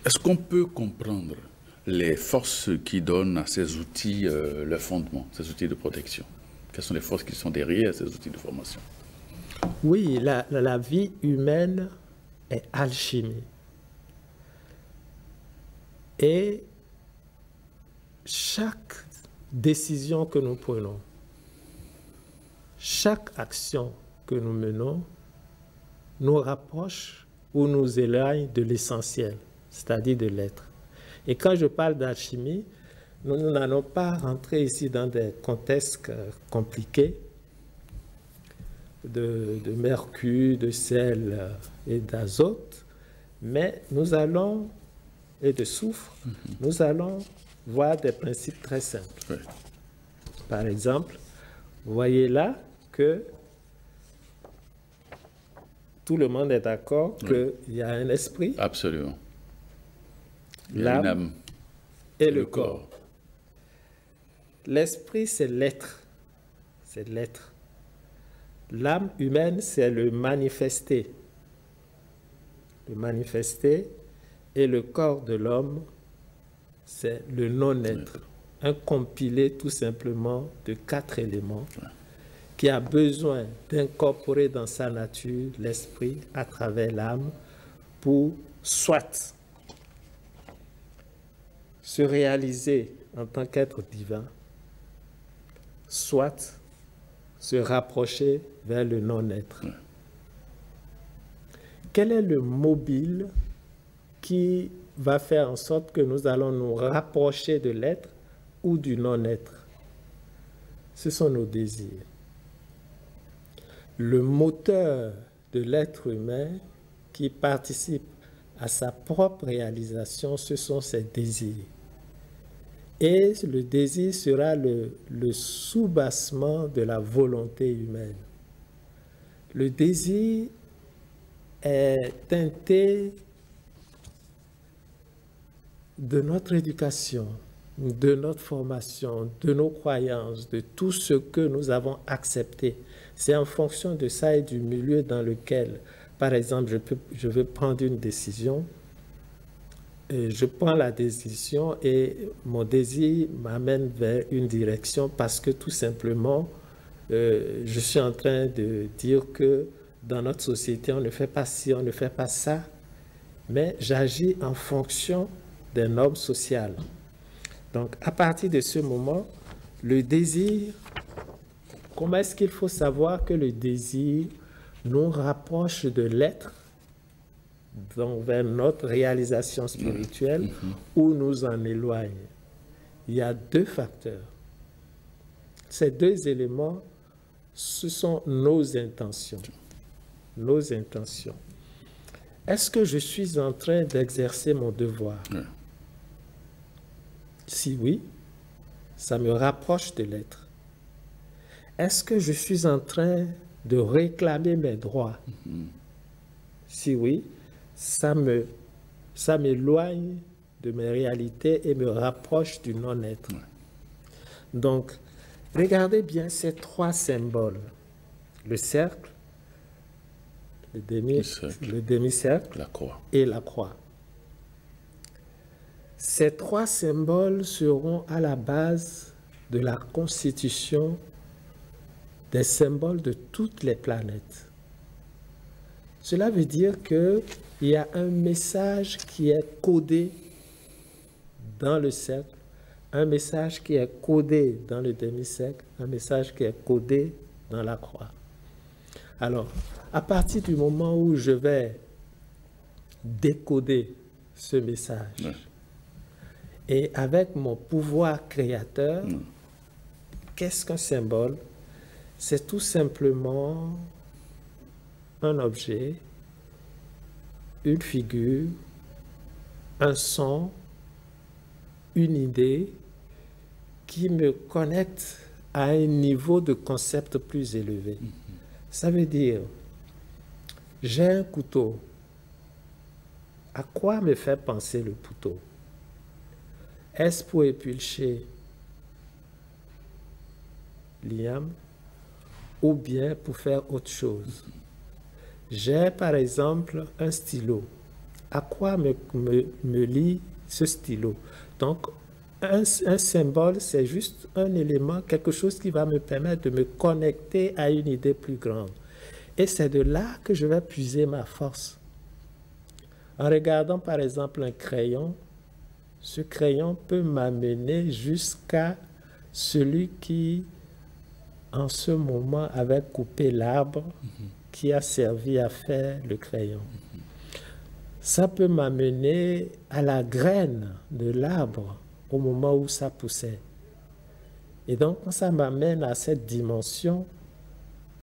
Est-ce qu'on peut comprendre les forces qui donnent à ces outils le fondement, ces outils de protection? Quelles sont les forces qui sont derrière ces outils de formation? Oui, la vie humaine est alchimie. Et chaque décision que nous prenons, chaque action que nous menons, nous rapproche ou nous éloigne de l'essentiel, c'est-à-dire de l'être. Et quand je parle d'alchimie, nous n'allons pas rentrer ici dans des contextes compliqués de mercure, de sel et d'azote, mais nous allons, et de soufre, nous allons voir des principes très simples. Oui. Par exemple, vous voyez là que tout le monde est d'accord qu'il y a un esprit, Absolument. Il y a une âme l'âme et le corps. L'esprit, c'est l'être. C'est l'être. L'âme humaine, c'est le manifesté. Le manifesté. Et le corps de l'homme, c'est le non-être. Un compilé tout simplement de 4 éléments qui a besoin d'incorporer dans sa nature l'esprit à travers l'âme pour soit se réaliser en tant qu'être divin, soit se rapprocher vers le non-être. Quel est le mobile qui va faire en sorte que nous allons nous rapprocher de l'être ou du non-être? Ce sont nos désirs. Le moteur de l'être humain qui participe à sa propre réalisation, ce sont ses désirs. Et le désir sera le soubassement de la volonté humaine. Le désir est teinté de notre éducation, de notre formation, de nos croyances, de tout ce que nous avons accepté. C'est en fonction de ça et du milieu dans lequel, par exemple, je veux prendre une décision. Je prends la décision et mon désir m'amène vers une direction parce que tout simplement, je suis en train de dire que dans notre société, on ne fait pas ci, on ne fait pas ça, mais j'agis en fonction des normes sociales. Donc, à partir de ce moment, le désir, comment est-ce qu'il faut savoir que le désir nous rapproche de l'être, donc vers notre réalisation spirituelle, ou nous en éloigne? Il y a 2 facteurs. Ces 2 éléments, ce sont nos intentions. Nos intentions. Est-ce que je suis en train d'exercer mon devoir? Si oui, ça me rapproche de l'être. Est-ce que je suis en train de réclamer mes droits? Si oui, ça m'éloigne de mes réalités et me rapproche du non-être. Donc, regardez bien ces 3 symboles. Le cercle, le demi-cercle, la croix. Et la croix. Ces 3 symboles seront à la base de la constitution des symboles de toutes les planètes. Cela veut dire qu'il y a un message qui est codé dans le cercle, un message qui est codé dans le demi-cercle, un message qui est codé dans la croix. Alors, à partir du moment où je vais décoder ce message, et avec mon pouvoir créateur, qu'est-ce qu'un symbole? C'est tout simplement un objet, une figure, un son, une idée qui me connecte à un niveau de concept plus élevé. Ça veut dire, j'ai un couteau. À quoi me fait penser le couteau? Est-ce pour éplucher l'iam ou bien pour faire autre chose? J'ai par exemple un stylo. à quoi me lie ce stylo. Donc, un symbole, c'est juste un élément, quelque chose qui va me permettre de me connecter à une idée plus grande. Et c'est de là que je vais puiser ma force. En regardant par exemple un crayon, ce crayon peut m'amener jusqu'à celui qui, en ce moment, avait coupé l'arbre qui a servi à faire le crayon. Ça peut m'amener à la graine de l'arbre au moment où ça poussait. Et donc, quand ça m'amène à cette dimension,